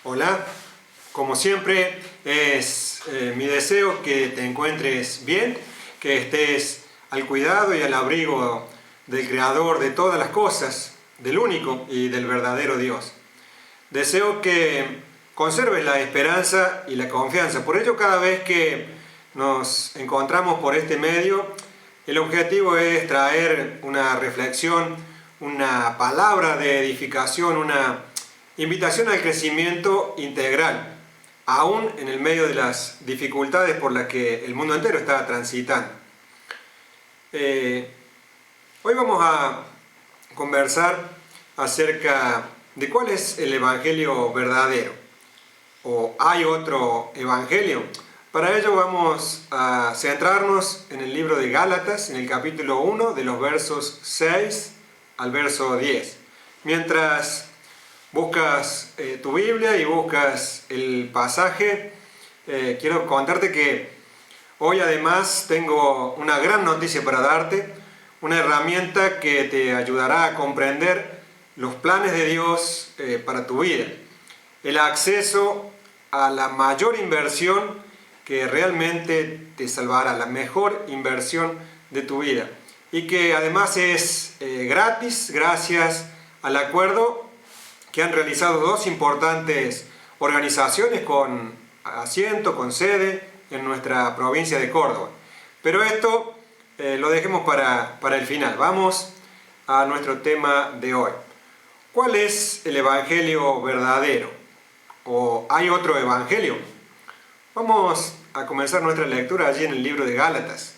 Hola, como siempre es mi deseo que te encuentres bien, que estés al cuidado y al abrigo del Creador de todas las cosas, del único y del verdadero Dios. Deseo que conserves la esperanza y la confianza. Por ello, cada vez que nos encontramos por este medio, el objetivo es traer una reflexión, una palabra de edificación, una invitación al crecimiento integral, aún en el medio de las dificultades por las que el mundo entero está transitando. Hoy vamos a conversar acerca de cuál es el evangelio verdadero, o hay otro evangelio. Para ello vamos a centrarnos en el libro de Gálatas, en el capítulo 1, de los versos 6 al verso 10. Mientras buscas tu Biblia y buscas el pasaje, quiero contarte que hoy además tengo una gran noticia para darte, una herramienta que te ayudará a comprender los planes de Dios para tu vida, el acceso a la mayor inversión que realmente te salvará, la mejor inversión de tu vida, y que además es gratis gracias al acuerdo que han realizado dos importantes organizaciones con asiento, con sede en nuestra provincia de Córdoba. Pero esto lo dejemos para el final. Vamos a nuestro tema de hoy. ¿Cuál es el evangelio verdadero? ¿O hay otro evangelio? Vamos a comenzar nuestra lectura allí en el libro de Gálatas.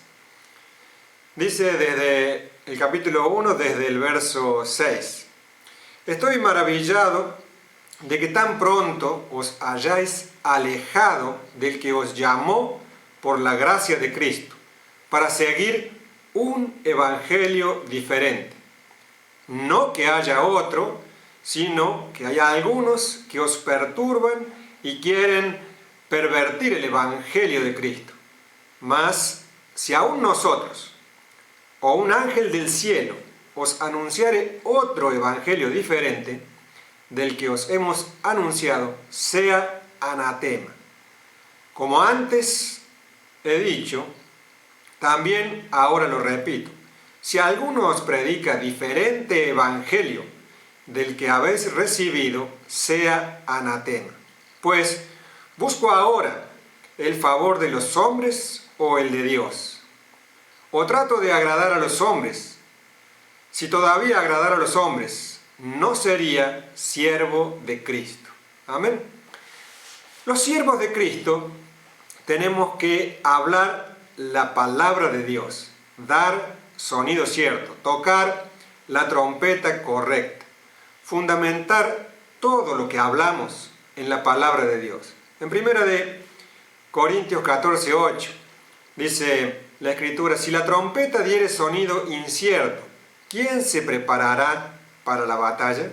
Dice desde el capítulo 1, desde el verso 6. Estoy maravillado de que tan pronto os hayáis alejado del que os llamó por la gracia de Cristo, para seguir un evangelio diferente. No que haya otro, sino que haya algunos que os perturban y quieren pervertir el evangelio de Cristo. Mas si aún nosotros, o un ángel del cielo, os anunciare otro evangelio diferente del que os hemos anunciado, sea anatema. Como antes he dicho, también ahora lo repito, si alguno os predica diferente evangelio del que habéis recibido, sea anatema. Pues, ¿busco ahora el favor de los hombres o el de Dios? ¿O trato de agradar a los hombres? Si todavía agradara a los hombres, no sería siervo de Cristo. Amén. Los siervos de Cristo tenemos que hablar la palabra de Dios, dar sonido cierto, tocar la trompeta correcta, fundamentar todo lo que hablamos en la palabra de Dios. En 1 Corintios 14:8 dice la Escritura: si la trompeta diere sonido incierto, ¿quién se preparará para la batalla?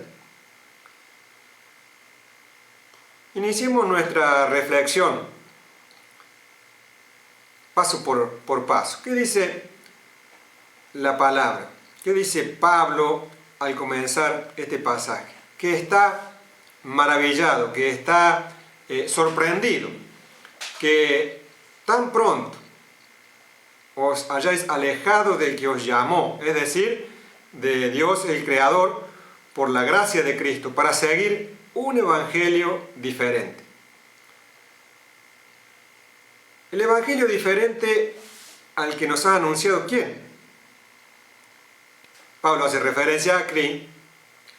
Iniciemos nuestra reflexión paso por paso. ¿Qué dice la palabra? ¿Qué dice Pablo al comenzar este pasaje? Que está maravillado, que está sorprendido, que tan pronto os hayáis alejado del que os llamó, es decir, de Dios el Creador, por la gracia de Cristo, para seguir un evangelio diferente. El evangelio diferente al que nos ha anunciado ¿quién? Pablo hace referencia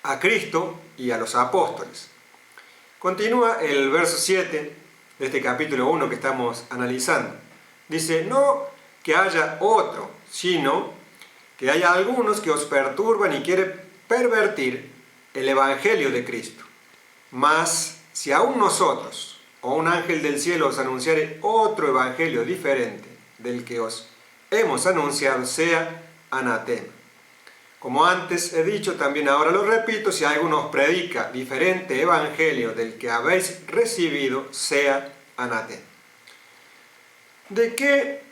a Cristo y a los apóstoles. Continúa el verso 7 de este capítulo 1 que estamos analizando. Dice: no que haya otro, sino que haya algunos que os perturban y quieren pervertir el evangelio de Cristo. Mas si aún nosotros, o un ángel del cielo, os anunciare otro evangelio diferente del que os hemos anunciado, sea anatema. Como antes he dicho, también ahora lo repito, si alguno os predica diferente evangelio del que habéis recibido, sea anatema. ¿De qué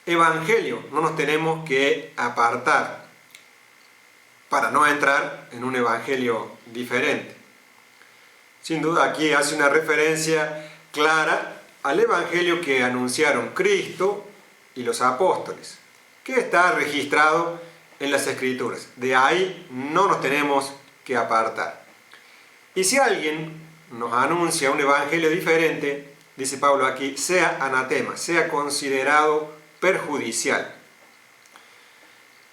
evangelio no nos tenemos que apartar para no entrar en un evangelio diferente? Sin duda aquí hace una referencia clara al evangelio que anunciaron Cristo y los apóstoles, que está registrado en las Escrituras. De ahí no nos tenemos que apartar. Y si alguien nos anuncia un evangelio diferente, dice Pablo aquí, sea anatema, sea considerado perjudicial.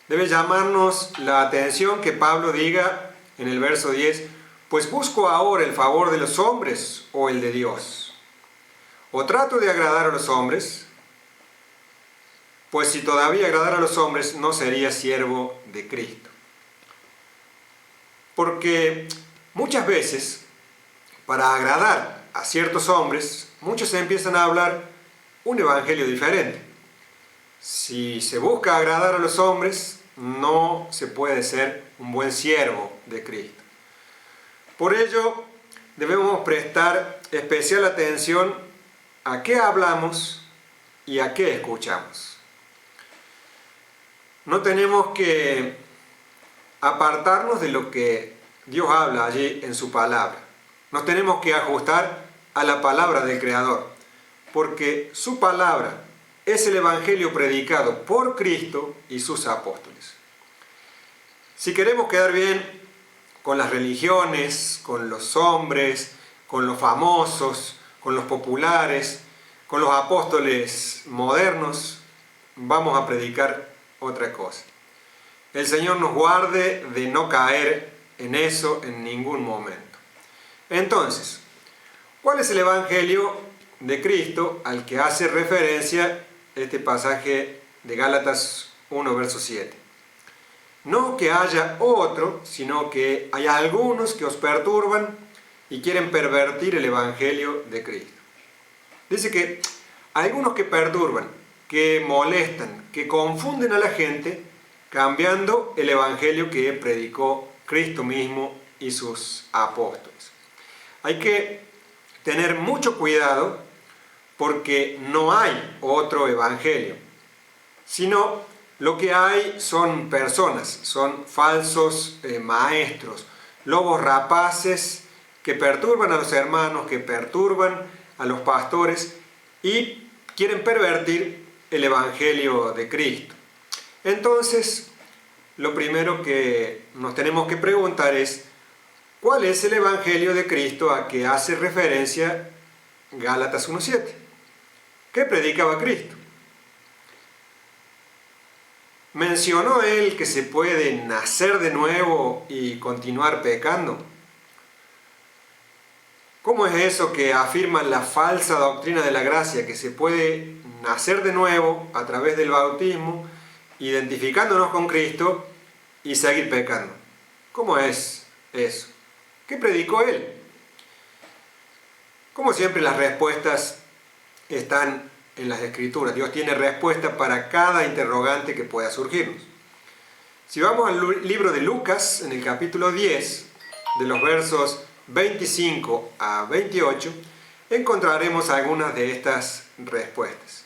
Debe llamarnos la atención que Pablo diga en el verso 10, pues busco ahora el favor de los hombres o el de Dios. O trato de agradar a los hombres, pues si todavía agradara a los hombres no sería siervo de Cristo. Porque muchas veces, para agradar a ciertos hombres, muchos empiezan a hablar un evangelio diferente. Si se busca agradar a los hombres, no se puede ser un buen siervo de Cristo. Por ello, debemos prestar especial atención a qué hablamos y a qué escuchamos. No tenemos que apartarnos de lo que Dios habla allí en su palabra. Nos tenemos que ajustar a la palabra del Creador, porque su palabra es el evangelio predicado por Cristo y sus apóstoles. Si queremos quedar bien con las religiones, con los hombres, con los famosos, con los populares, con los apóstoles modernos, vamos a predicar otra cosa. El Señor nos guarde de no caer en eso en ningún momento. Entonces, ¿cuál es el evangelio de Cristo al que hace referencia este pasaje de Gálatas 1, verso 7? No que haya otro, sino que hay algunos que os perturban y quieren pervertir el evangelio de Cristo. Dice que hay algunos que perturban, que molestan, que confunden a la gente, cambiando el evangelio que predicó Cristo mismo y sus apóstoles. Hay que tener mucho cuidado porque no hay otro evangelio, sino lo que hay son personas, son falsos maestros, lobos rapaces que perturban a los hermanos, que perturban a los pastores y quieren pervertir el evangelio de Cristo. Entonces, lo primero que nos tenemos que preguntar es, ¿cuál es el evangelio de Cristo a que hace referencia Gálatas 1:7? ¿Qué predicaba Cristo? ¿Mencionó él que se puede nacer de nuevo y continuar pecando? ¿Cómo es eso que afirma la falsa doctrina de la gracia, que se puede nacer de nuevo a través del bautismo, identificándonos con Cristo y seguir pecando? ¿Cómo es eso? ¿Qué predicó él? Como siempre, las respuestas están en las Escrituras. Dios tiene respuesta para cada interrogante que pueda surgirnos. Si vamos al libro de Lucas, en el capítulo 10, de los versos 25 a 28, encontraremos algunas de estas respuestas.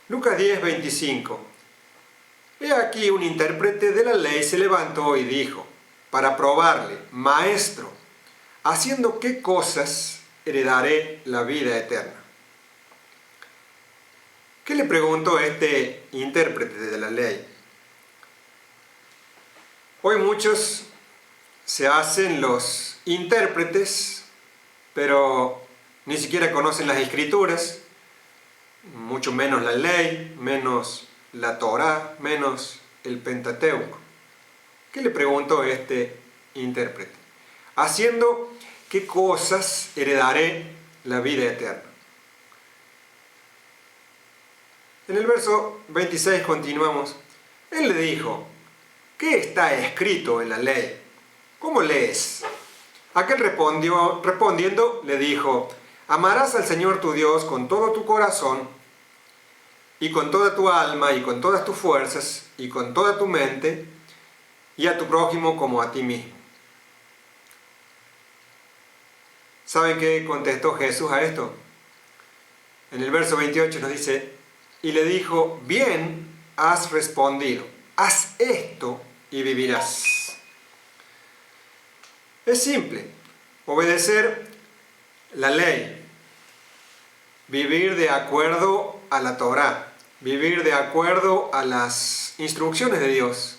Lucas 10, 25. He aquí un intérprete de la ley se levantó y dijo, para probarle, Maestro, ¿haciendo qué cosas heredaré la vida eterna? ¿Qué le preguntó este intérprete de la ley? Hoy muchos se hacen los intérpretes, pero ni siquiera conocen las Escrituras, mucho menos la ley, menos la Torá, menos el Pentateuco. ¿Qué le preguntó este intérprete? ¿Haciendo qué cosas heredaré la vida eterna? En el verso 26 continuamos. Él le dijo, ¿qué está escrito en la ley? ¿Cómo lees? Aquel respondiendo le dijo, amarás al Señor tu Dios con todo tu corazón y con toda tu alma y con todas tus fuerzas y con toda tu mente y a tu prójimo como a ti mismo. ¿Saben qué contestó Jesús a esto? En el verso 28 nos dice, y le dijo, bien has respondido, haz esto y vivirás. Es simple. Obedecer la ley, vivir de acuerdo a la Torá, vivir de acuerdo a las instrucciones de Dios.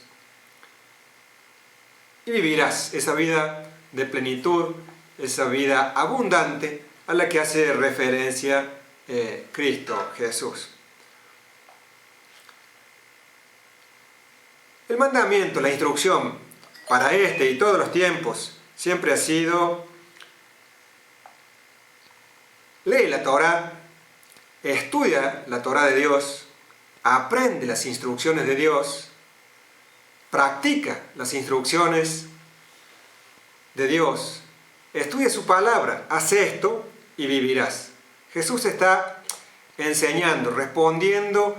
Y vivirás esa vida de plenitud, esa vida abundante a la que hace referencia Cristo Jesús. El mandamiento, la instrucción para este y todos los tiempos siempre ha sido: lee la Torá, estudia la Torá de Dios, aprende las instrucciones de Dios, practica las instrucciones de Dios, estudia su palabra, haz esto y vivirás. Jesús está enseñando, respondiendo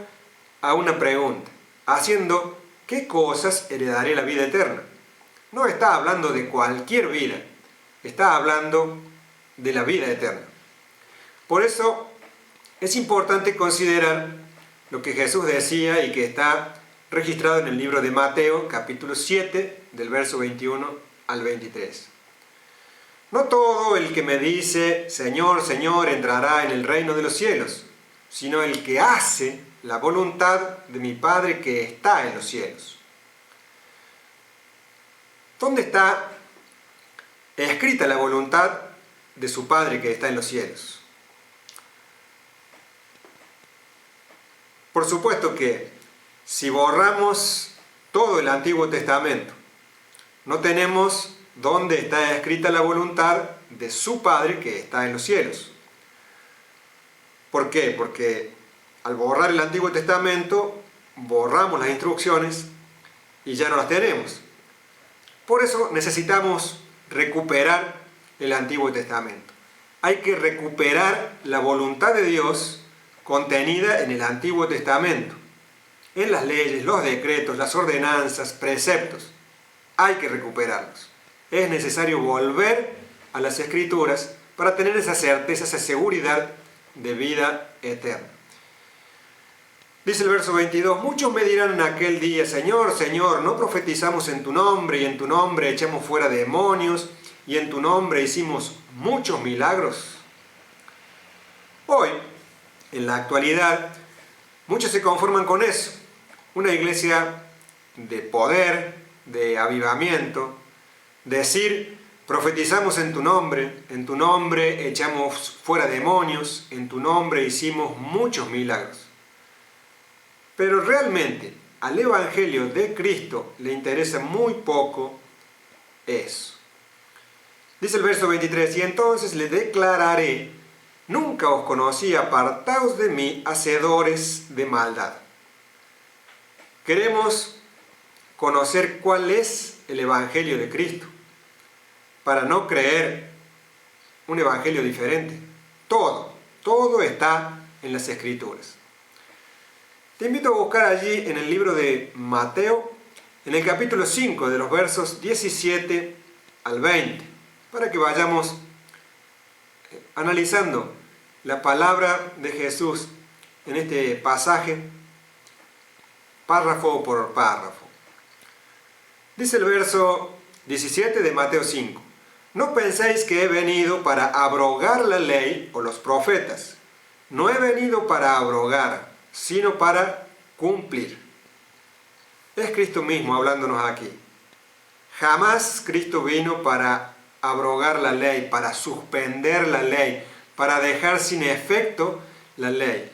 a una pregunta, haciendo: ¿qué cosas heredaré la vida eterna? No está hablando de cualquier vida, está hablando de la vida eterna. Por eso es importante considerar lo que Jesús decía y que está registrado en el libro de Mateo, capítulo 7, del verso 21 al 23. No todo el que me dice, Señor, Señor, entrará en el reino de los cielos, sino el que hace la voluntad de mi Padre que está en los cielos. ¿Dónde está escrita la voluntad de su Padre que está en los cielos? Por supuesto que si borramos todo el Antiguo Testamento, no tenemos dónde está escrita la voluntad de su Padre que está en los cielos. ¿Por qué? Porque al borrar el Antiguo Testamento, borramos las instrucciones y ya no las tenemos. Por eso necesitamos recuperar el Antiguo Testamento. Hay que recuperar la voluntad de Dios contenida en el Antiguo Testamento, en las leyes, los decretos, las ordenanzas, preceptos. Hay que recuperarlos. Es necesario volver a las Escrituras para tener esa certeza, esa seguridad de vida eterna. Dice el verso 22, muchos me dirán en aquel día, Señor, Señor, ¿no profetizamos en tu nombre y en tu nombre echamos fuera demonios y en tu nombre hicimos muchos milagros? Hoy, en la actualidad, muchos se conforman con eso. Una iglesia de poder, de avivamiento, decir, profetizamos en tu nombre echamos fuera demonios, en tu nombre hicimos muchos milagros. Pero realmente al Evangelio de Cristo le interesa muy poco eso. Dice el verso 23, y entonces le declararé, nunca os conocí, apartaos de mí, hacedores de maldad. Queremos conocer cuál es el Evangelio de Cristo, para no creer un Evangelio diferente. Todo está en las Escrituras. Te invito a buscar allí en el libro de Mateo, en el capítulo 5, de los versos 17 al 20, para que vayamos analizando la palabra de Jesús en este pasaje, párrafo por párrafo. Dice el verso 17 de Mateo 5, no penséis que he venido para abrogar la ley o los profetas. No he venido para abrogar, sino para cumplir. Es Cristo mismo hablándonos aquí. Jamás Cristo vino para abrogar la ley, para suspender la ley, para dejar sin efecto la ley.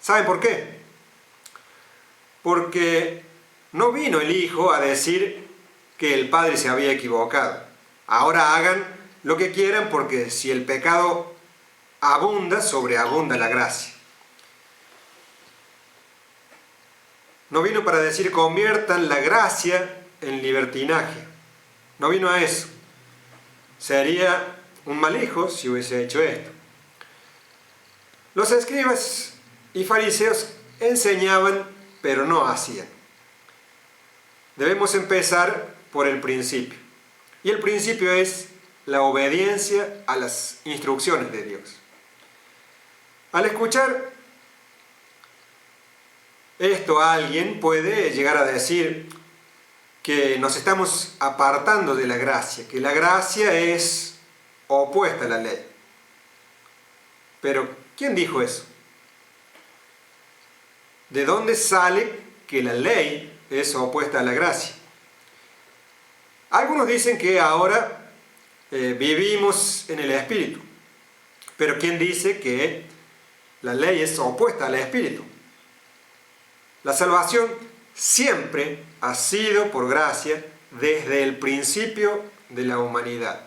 ¿Saben por qué? Porque no vino el Hijo a decir que el Padre se había equivocado. Ahora hagan lo que quieran porque si el pecado abunda, sobreabunda la gracia. No vino para decir conviertan la gracia en libertinaje. No vino a eso. Sería un mal hijo si hubiese hecho esto. Los escribas y fariseos enseñaban, pero no hacían. Debemos empezar por el principio. Y el principio es la obediencia a las instrucciones de Dios. Al escuchar esto, alguien puede llegar a decir que nos estamos apartando de la gracia, que la gracia es opuesta a la ley. Pero, ¿quién dijo eso? ¿De dónde sale que la ley es opuesta a la gracia? Algunos dicen que ahora vivimos en el Espíritu. Pero ¿quién dice que la ley es opuesta al Espíritu? La salvación siempre ha sido por gracia desde el principio de la humanidad.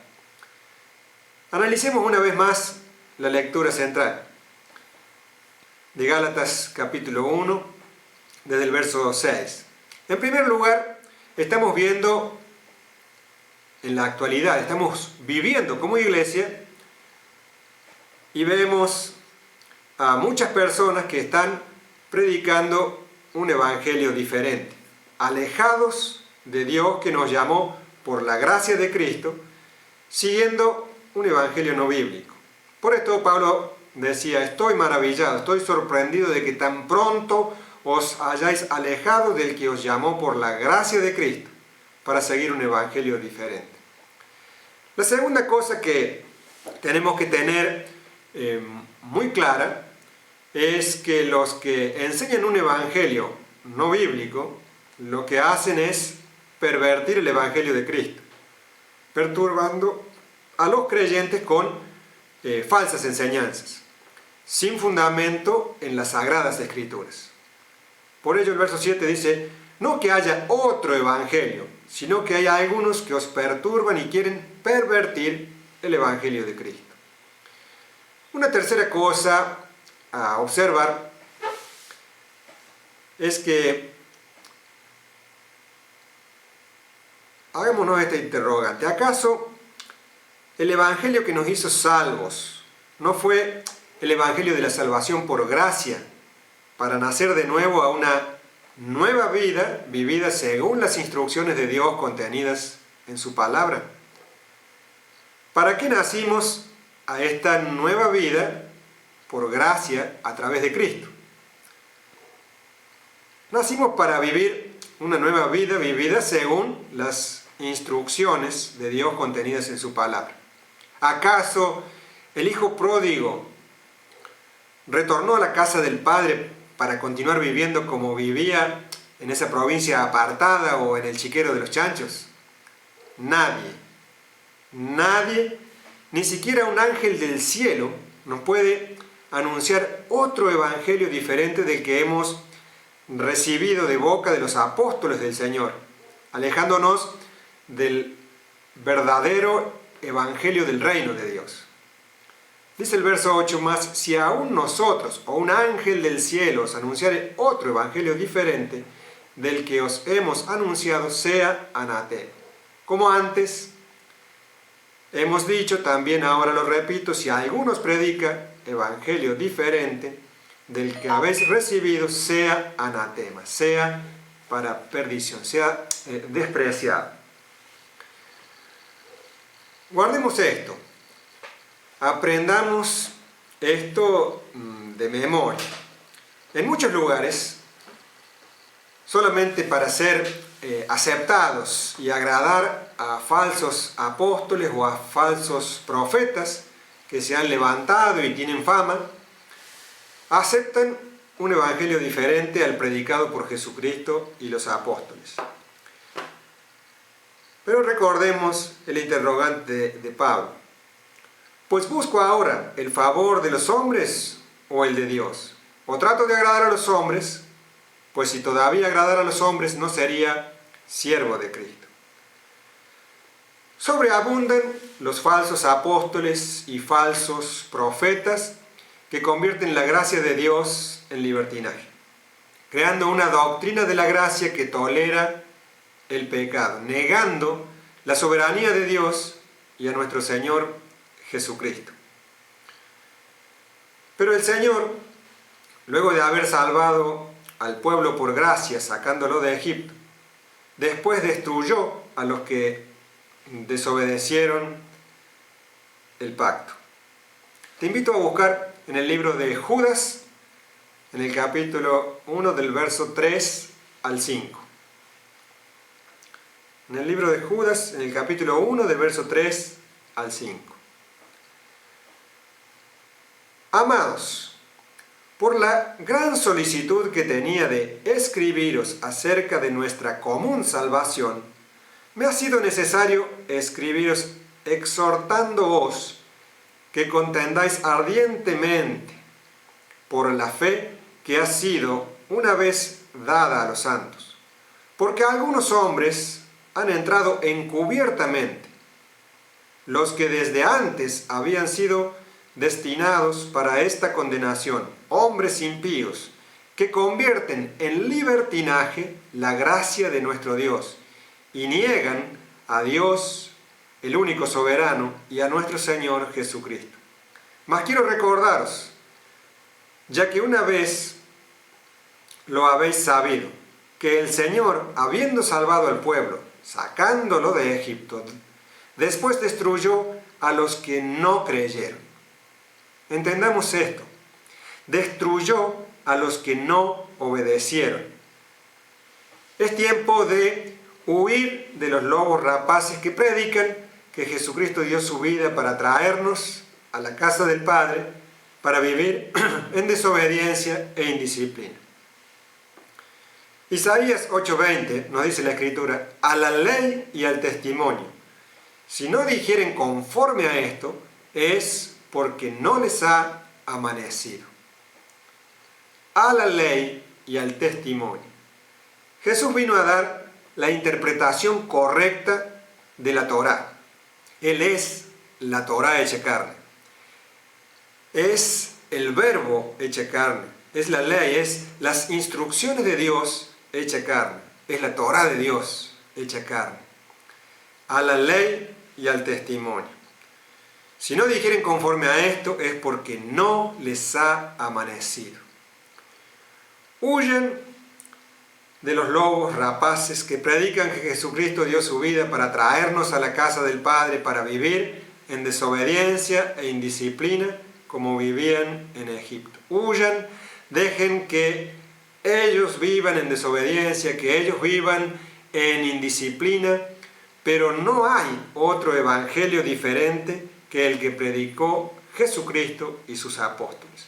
Analicemos una vez más la lectura central de Gálatas capítulo 1, desde el verso 6. En primer lugar, estamos viendo en la actualidad, estamos viviendo como iglesia y vemos a muchas personas que están predicando un evangelio diferente, alejados de Dios que nos llamó por la gracia de Cristo, siguiendo un evangelio no bíblico. Por esto Pablo decía, estoy maravillado, estoy sorprendido de que tan pronto os hayáis alejado del que os llamó por la gracia de Cristo para seguir un evangelio diferente. La segunda cosa que tenemos que tener muy clara es que los que enseñan un evangelio no bíblico, lo que hacen es pervertir el evangelio de Cristo, perturbando a los creyentes con falsas enseñanzas, sin fundamento en las Sagradas Escrituras. Por ello el verso 7 dice, no que haya otro evangelio, sino que hay algunos que os perturban y quieren pervertir el evangelio de Cristo. Una tercera cosa a observar es que hagámonos esta interrogante. ¿Acaso el evangelio que nos hizo salvos no fue el evangelio de la salvación por gracia, para nacer de nuevo a una nueva vida vivida según las instrucciones de Dios contenidas en su palabra? ¿Para qué nacimos a esta nueva vida por gracia a través de Cristo? Nacimos para vivir una nueva vida vivida según las instrucciones de Dios contenidas en su palabra. ¿Acaso el hijo pródigo retornó a la casa del padre para continuar viviendo como vivía en esa provincia apartada o en el chiquero de los chanchos? Nadie, ni siquiera un ángel del cielo, nos puede anunciar otro evangelio diferente del que hemos recibido de boca de los apóstoles del Señor, alejándonos del verdadero evangelio del reino de Dios. Dice el verso 8 más, si aún nosotros o un ángel del cielo os anunciare otro evangelio diferente del que os hemos anunciado, sea anatema. Como antes hemos dicho, también ahora lo repito, si alguno os predica evangelio diferente del que habéis recibido, sea anatema, sea para perdición, sea despreciado. Guardemos esto, aprendamos esto de memoria. En muchos lugares, solamente para ser aceptados y agradar a falsos apóstoles o a falsos profetas que se han levantado y tienen fama, aceptan un evangelio diferente al predicado por Jesucristo y los apóstoles. Pero recordemos el interrogante de Pablo. Pues busco ahora el favor de los hombres o el de Dios. O trato de agradar a los hombres, pues si todavía agradara a los hombres no sería siervo de Cristo. Sobreabundan los falsos apóstoles y falsos profetas que convierten la gracia de Dios en libertinaje, creando una doctrina de la gracia que tolera el pecado, negando la soberanía de Dios y a nuestro Señor Jesucristo. Pero el Señor, luego de haber salvado al pueblo por gracia, sacándolo de Egipto, después destruyó a los que desobedecieron el pacto. Te invito a buscar en el libro de Judas, en el capítulo 1 del verso 3 al 5. En el libro de Judas, en el capítulo 1 del verso 3 al 5. Amados, por la gran solicitud que tenía de escribiros acerca de nuestra común salvación, me ha sido necesario escribiros exhortándoos que contendáis ardientemente por la fe que ha sido una vez dada a los santos. Porque algunos hombres han entrado encubiertamente, los que desde antes habían sido destinados para esta condenación, hombres impíos, que convierten en libertinaje la gracia de nuestro Dios y niegan a Dios, el único soberano, y a nuestro Señor Jesucristo. Mas quiero recordaros, ya que una vez lo habéis sabido, que el Señor, habiendo salvado al pueblo, sacándolo de Egipto, después destruyó a los que no creyeron. Entendamos esto. Destruyó a los que no obedecieron. Es tiempo de huir de los lobos rapaces que predican que Jesucristo dio su vida para traernos a la casa del Padre, para vivir en desobediencia e indisciplina. Isaías 8:20 nos dice la Escritura: a la ley y al testimonio. Si no dijeren conforme a esto, es porque no les ha amanecido. A la ley y al testimonio. Jesús vino a dar la interpretación correcta de la Torá. Él es la Torá hecha carne. Es el verbo hecha carne. Es la ley, es las instrucciones de Dios hecha carne. Es la Torá de Dios hecha carne. A la ley y al testimonio. Si no dijeren conforme a esto, es porque no les ha amanecido. Huyen de los lobos rapaces que predican que Jesucristo dio su vida para traernos a la casa del Padre, para vivir en desobediencia e indisciplina como vivían en Egipto. Huyan, dejen que ellos vivan en desobediencia, que ellos vivan en indisciplina, pero no hay otro evangelio diferente que el que predicó Jesucristo y sus apóstoles.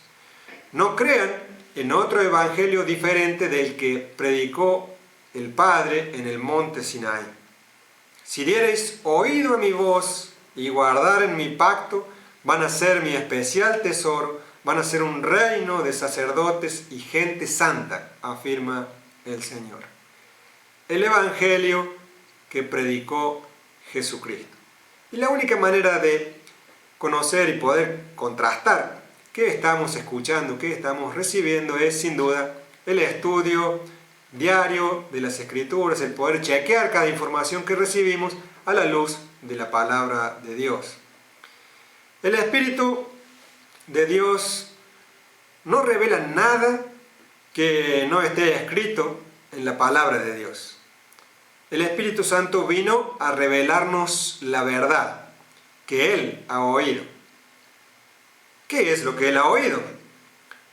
No crean en otro evangelio diferente del que predicó el Padre en el monte Sinaí. Si diereis oído a mi voz y guardaren mi pacto, van a ser mi especial tesoro, van a ser un reino de sacerdotes y gente santa, afirma el Señor. El evangelio que predicó Jesucristo. Y la única manera de conocer y poder contrastar qué estamos escuchando, qué estamos recibiendo, es sin duda el estudio diario de las Escrituras, el poder chequear cada información que recibimos a la luz de la palabra de Dios. El Espíritu de Dios no revela nada que no esté escrito en la palabra de Dios. El Espíritu Santo vino a revelarnos la verdad que Él ha oído. ¿Qué es lo que Él ha oído?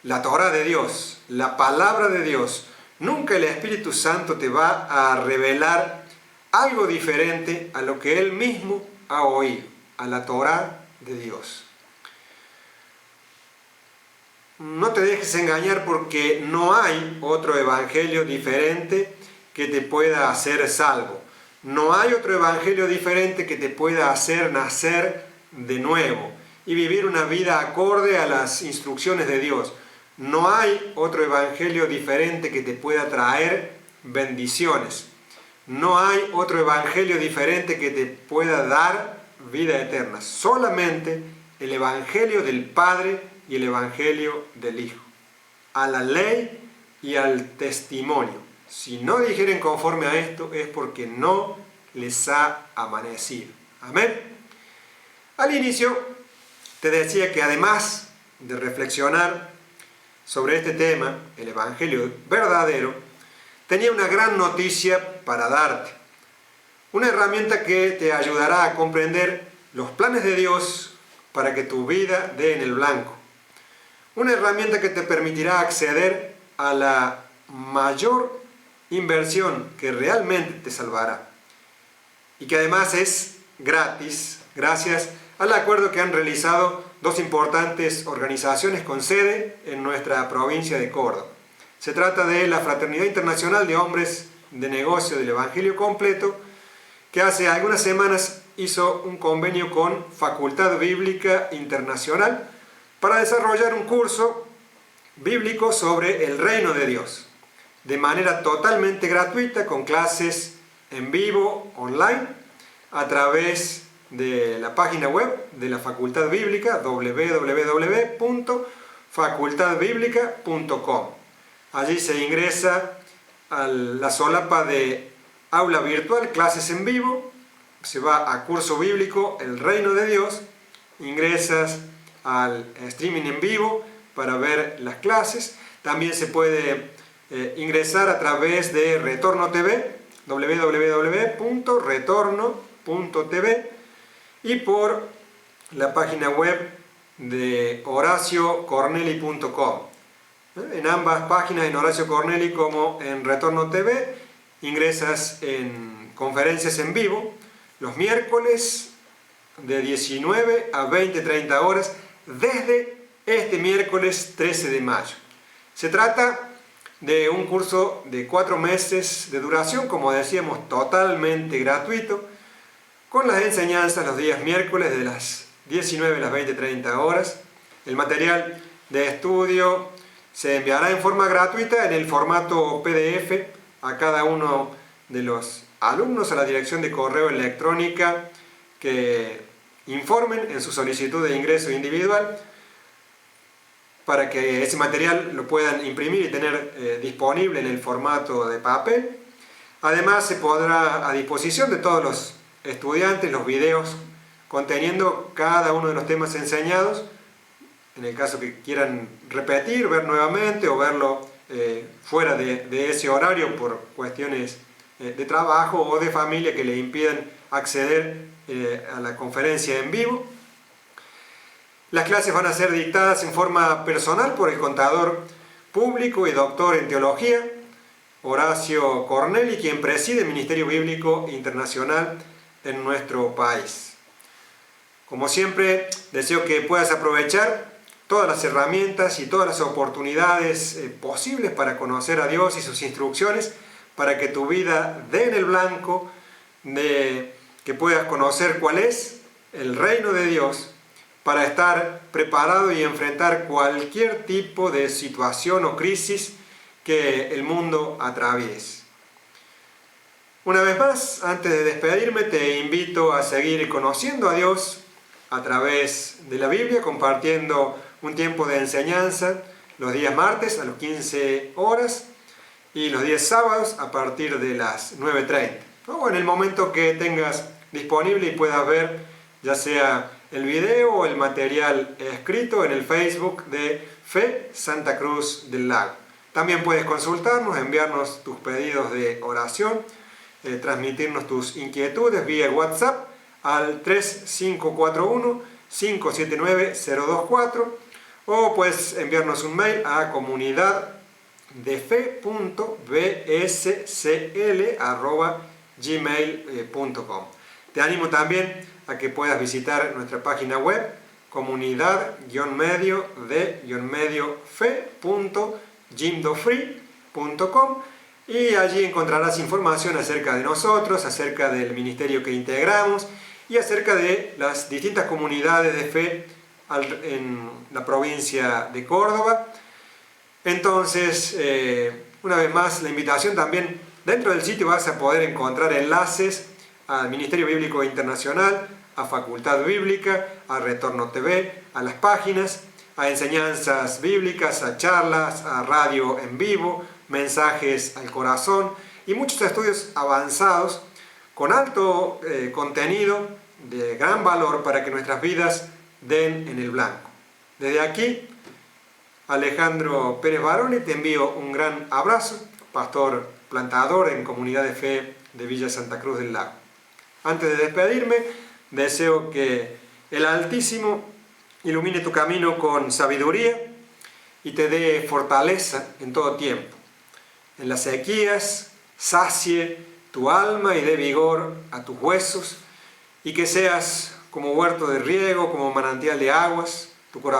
La Torá de Dios, la palabra de Dios. Nunca el Espíritu Santo te va a revelar algo diferente a lo que Él mismo ha oído, a la Torá de Dios. No te dejes engañar porque no hay otro evangelio diferente que te pueda hacer salvo. No hay otro evangelio diferente que te pueda hacer nacer de nuevo y vivir una vida acorde a las instrucciones de Dios. No hay otro evangelio diferente que te pueda traer bendiciones. No hay otro evangelio diferente que te pueda dar vida eterna. Solamente el evangelio del Padre y el evangelio del Hijo. A la ley y al testimonio. Si no dijeren conforme a esto, es porque no les ha amanecido. Amén. Al inicio te decía que además de reflexionar sobre este tema, el evangelio verdadero, tenía una gran noticia para darte. Una herramienta que te ayudará a comprender los planes de Dios para que tu vida dé en el blanco. Una herramienta que te permitirá acceder a la mayor inversión que realmente te salvará. Y que además es gratis, gracias al acuerdo que han realizado dos importantes organizaciones con sede en nuestra provincia de Córdoba. Se trata de la Fraternidad Internacional de Hombres de Negocio del Evangelio Completo, que hace algunas semanas hizo un convenio con Facultad Bíblica Internacional para desarrollar un curso bíblico sobre el reino de Dios, de manera totalmente gratuita, con clases en vivo, online, a través de la página web de la Facultad Bíblica, www.facultadbiblica.com. Allí se ingresa a la solapa de aula virtual, clases en vivo, se va a curso bíblico, el reino de Dios, ingresas al streaming en vivo para ver las clases. También se puede ingresar a través de Retorno TV, www.retorno.tv, y por la página web de horaciocorneli.com. En ambas páginas, en Horacio Corneli como en Retorno TV, ingresas en conferencias en vivo los miércoles de 19 a 20-30 horas desde este miércoles 13 de mayo. Se trata de un curso de 4 meses de duración, como decíamos, totalmente gratuito, con las enseñanzas los días miércoles de las 19 a las 20-30 horas. El material de estudio se enviará en forma gratuita en el formato PDF a cada uno de los alumnos a la dirección de correo electrónica que informen en su solicitud de ingreso individual, para que ese material lo puedan imprimir y tener disponible en el formato de papel. Además, se pondrá a disposición de todos los estudiantes los videos conteniendo cada uno de los temas enseñados, en el caso que quieran repetir, ver nuevamente o verlo fuera de ese horario por cuestiones de trabajo o de familia que le impiden acceder a la conferencia en vivo. Las clases van a ser dictadas en forma personal por el contador público y doctor en teología, Horacio Corneli, quien preside el Ministerio Bíblico Internacional en nuestro país. Como siempre, deseo que puedas aprovechar todas las herramientas y todas las oportunidades posibles para conocer a Dios y sus instrucciones, para que tu vida dé en el blanco, que puedas conocer cuál es el reino de Dios, para estar preparado y enfrentar cualquier tipo de situación o crisis que el mundo atraviese. Una vez más, antes de despedirme, te invito a seguir conociendo a Dios a través de la Biblia, compartiendo un tiempo de enseñanza los días martes a las 15 horas y los días sábados a partir de las 9:30. O en el momento que tengas disponible y puedas ver ya sea el video o el material escrito en el Facebook de Fe Santa Cruz del Lago. También puedes consultarnos, enviarnos tus pedidos de oración, transmitirnos tus inquietudes vía WhatsApp al 3541-579-024, o puedes enviarnos un mail a comunidaddefe.bscl@gmail.com. Te animo también a que puedas visitar nuestra página web comunidad-medio-fe.jimdofree.com, y allí encontrarás información acerca de nosotros, acerca del ministerio que integramos y acerca de las distintas comunidades de fe en la provincia de Córdoba. Entonces, una vez más, la invitación también, dentro del sitio vas a poder encontrar enlaces al Ministerio Bíblico Internacional, a Facultad Bíblica, a Retorno TV, a las páginas, a enseñanzas bíblicas, a charlas, a radio en vivo, mensajes al corazón y muchos estudios avanzados con alto contenido de gran valor para que nuestras vidas den en el blanco. Desde aquí, Alejandro Pérez Baroni, te envío un gran abrazo, pastor plantador en Comunidad de Fe de Villa Santa Cruz del Lago. Antes de despedirme, deseo que el Altísimo ilumine tu camino con sabiduría y te dé fortaleza en todo tiempo. En las sequías, sacie tu alma y dé vigor a tus huesos, y que seas como huerto de riego, como manantial de aguas. Tu corazón